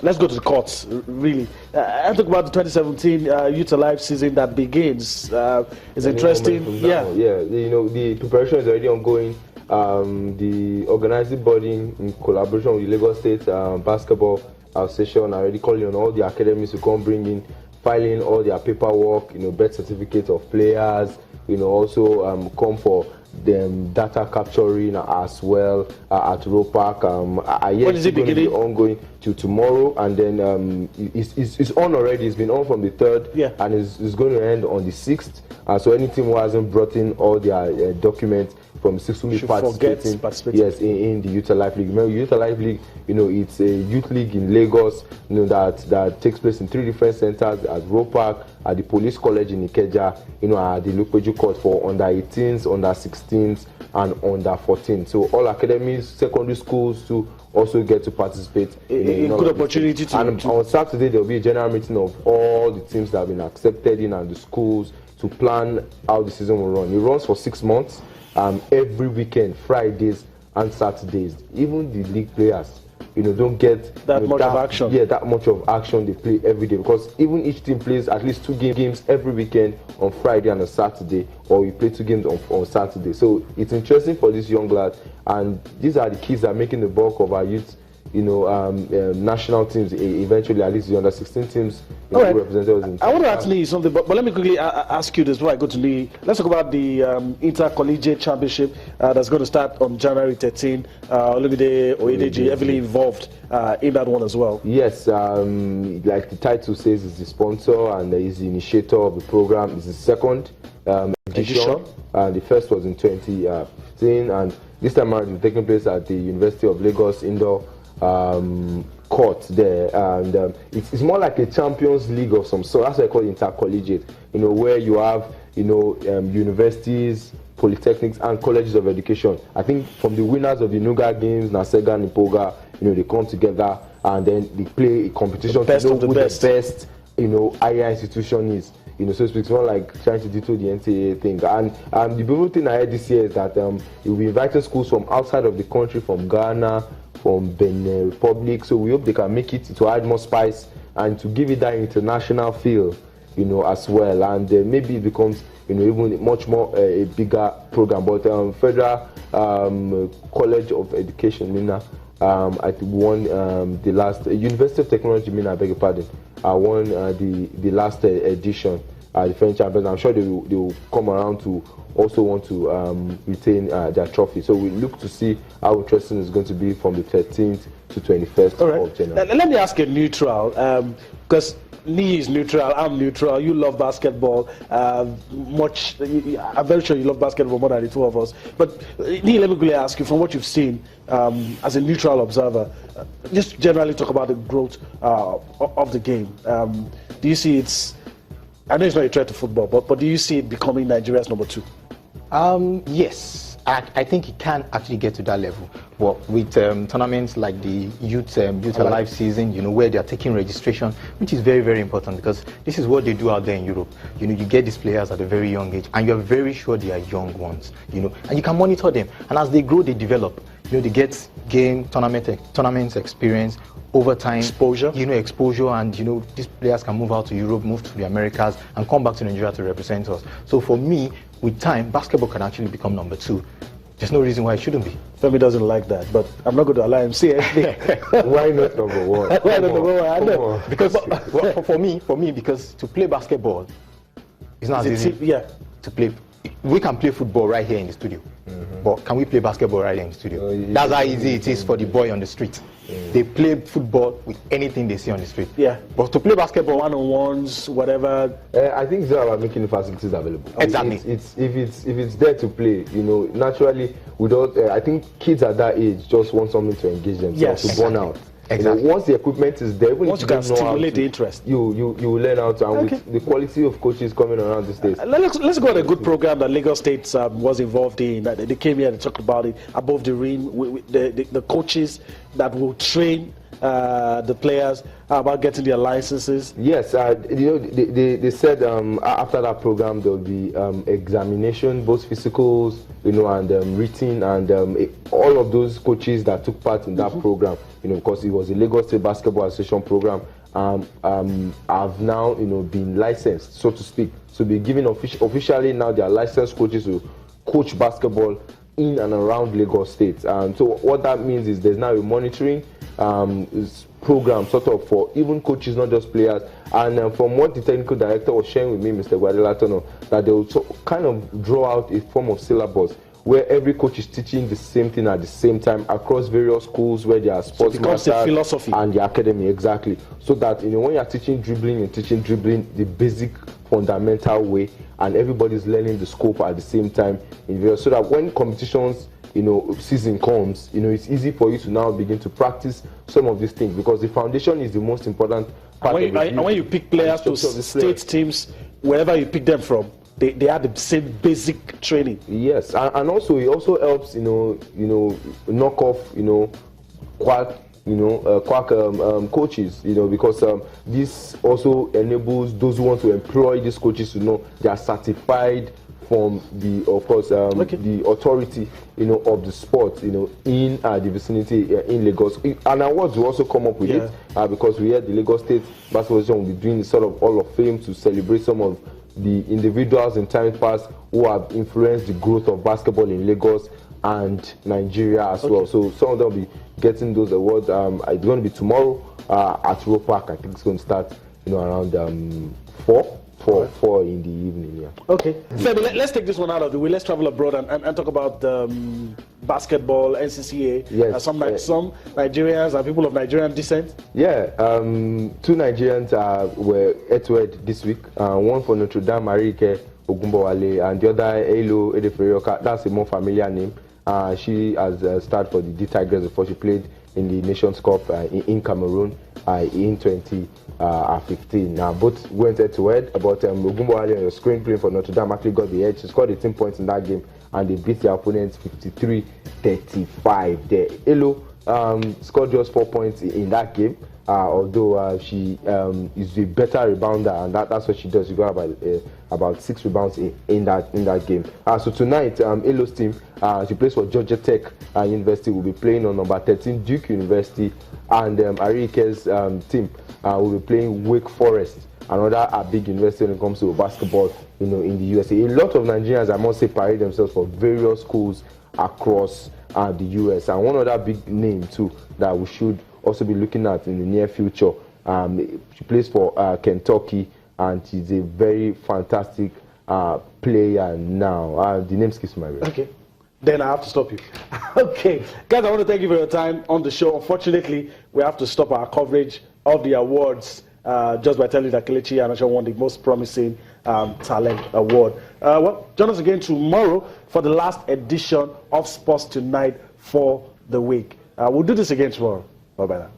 let's go to the courts, really. I talk about the 2017 Youth Alive season that begins. It's interesting. Yeah. Yeah, the preparation is already ongoing. The organizing body, in collaboration with the Lagos State Basketball Association, are already calling on all the academies to come bring in, filing all their paperwork, birth certificates of players, also come for them data capturing as well at RoPark. When is it beginning? Ongoing till tomorrow, and then it's on already. It's been on from the 3rd, and it's going to end on the 6th. So any team who hasn't brought in all their documents from 6 will be participating. Yes, in the Youth Alive League. Remember, Youth Alive League, it's a youth league in Lagos, that takes place in 3 different centers: at RoPark, at the Police College in Ikeja, at the Lupeju Court for under 18s, under 16s, and under 14. So all academies, secondary schools to also get to participate in good opportunity to. And on Saturday there will be a general meeting of all the teams that have been accepted in and the schools to plan how the season will run. It runs for 6 months. Every weekend, Fridays and Saturdays. Even the league players, don't get that much of action. Yeah, that much of action they play every day, because even each team plays at least 2 games every weekend on Friday and on Saturday, or we play 2 games on Saturday. So it's interesting for these young lads, and these are the kids that are making the bulk of our youth. National teams eventually, at least the under 16 teams, representatives. I want to ask Lee something, but let me quickly ask you this before I go to Lee. Let's talk about the Intercollegiate Championship that's going to start on January 13. Olumide Oyedeji heavily involved in that one as well. Yes, like the title says, is the sponsor and is the initiator of the program. It's the 2nd edition. The first was in 2015, and this time around it's taking place at the University of Lagos Indoor court there, and it's more like a Champions League of some sort. That's why I call it intercollegiate. Where you have universities, polytechnics, and colleges of education. I think from the winners of the Nuga Games, Nasega and Ipoga, they come together and then they play a competition to know who the best higher institution is. So it's not like trying to detour the NCAA thing. And the beautiful thing I heard this year is that you'll be inviting schools from outside of the country, from Ghana, from Benin Republic. So we hope they can make it to add more spice and to give it that international feel, as well. And maybe it becomes, even much more a bigger program. But Federal College of Education, Minna, I think won the last University of Technology, Minna, I beg your pardon, won the last edition, the French champions. I'm sure they will come around to also want to retain their trophy. So we look to see how interesting it's going to be from the 13th to 21st of January. Let me ask a neutral, because Lee is neutral, I'm neutral, you love basketball I'm very sure you love basketball more than the two of us. But Lee, let me really ask you, from what you've seen as a neutral observer, just generally talk about the growth of the game. Do you see I know it's not a threat to football, but do you see it becoming Nigeria's number 2? Yes. I think it can actually get to that level. But with tournaments like the Youth Alive season, where they are taking registration, which is very, very important, because this is what they do out there in Europe. You get these players at a very young age, and you're very sure they are young ones, and you can monitor them. And as they grow, they develop. They get tournament experience over time, exposure, and these players can move out to Europe, move to the Americas, and come back to Nigeria to represent us. So for me, with time, basketball can actually become number 2. There's no reason why it shouldn't be. Femi doesn't like that, but I'm not going to allow him to say anything. Why not number 1? Why not number 1? I know. Because for me, because to play basketball, it's not as easy to play. We can play football right here in the studio, but can we play basketball right here in the studio? That's how easy it is for the boy on the street. They play football with anything they see on the street. Yeah. But to play basketball, one-on-ones, whatever. I think it's all about making the facilities available. Exactly. If it's there to play, naturally, I think kids at that age just want something to engage themselves, to burn out. Exactly. Once the equipment is there, even once you can stimulate the interest, you will learn how to. And with the quality of coaches coming around these days. Let's go on a good program that Lagos State was involved in. They came here and talked about it above the ring. The coaches, that will train the players about getting their licenses? Yes, they said after that program there will be examination, both physicals, and written, and all of those coaches that took part in that program, because it was a Lagos State Basketball Association program, have now been licensed, so to speak. So be given officially now they are licensed coaches to coach basketball in and around Lagos State. So what that means is there's now a monitoring program sort of for even coaches, not just players. And from what the technical director was sharing with me, Mr. Guadalatono, that they will kind of draw out a form of syllabus where every coach is teaching the same thing at the same time across various schools where there are sports philosophy and the academy, exactly. So that when you are teaching dribbling the basic fundamental way, and everybody's learning the scope at the same time so that when competitions season comes, it's easy for you to now begin to practice some of these things, because the foundation is the most important part. And when you pick players to state teams, wherever you pick them from, they have the same basic training. Yes, and also it also helps knock off quack coaches, because this also enables those who want to employ these coaches to know they are certified from the the authority of the sport in the vicinity in Lagos. And awards will also come up with it, because we had the Lagos State Basketball Association will be doing sort of Hall of Fame to celebrate some of the individuals in time past who have influenced the growth of basketball in Lagos and Nigeria as well. So some of them will be getting those awards. It's going to be tomorrow at Roe Park. I think it's going to start around 4 in the evening. Yeah. Okay. So let's take this one out of the way. Let's travel abroad and talk about basketball, NCCA. Yes. Some Nigerians and people of Nigerian descent. Yeah. 2 Nigerians were head-to-head this week. One for Notre Dame, Arike Ogunbowale, and the other Elo Edeferioka. That's a more familiar name. She has started for the D Tigers before she played in the Nations Cup in Cameroon in 2015. Now both went head-to-head, but Ogunbowale on your screen playing for Notre Dame actually got the edge. She scored 18 points in that game, and they beat their opponents 53-35 there. Elo scored just 4 points in that game, although she is a better rebounder, and that's what she does. She got about 6 rebounds in that game. So tonight, Elo's team, she plays for Georgia Tech University, will be playing on number 13 Duke University, and Arike's team will be playing Wake Forest, another big university when it comes to basketball in the USA. A lot of Nigerians, I must say, parade themselves for various schools across the US, and one other big name too that we should also be looking at in the near future. She plays for Kentucky, and she's a very fantastic player now. The name skips my brain. Okay. Then I have to stop you. Okay. Guys, I want to thank you for your time on the show. Unfortunately, we have to stop our coverage of the awards just by telling you that Kelechi Iheanacho won the most promising talent award. Well, join us again tomorrow for the last edition of Sports Tonight for the week. We'll do this again tomorrow. Bye-bye now.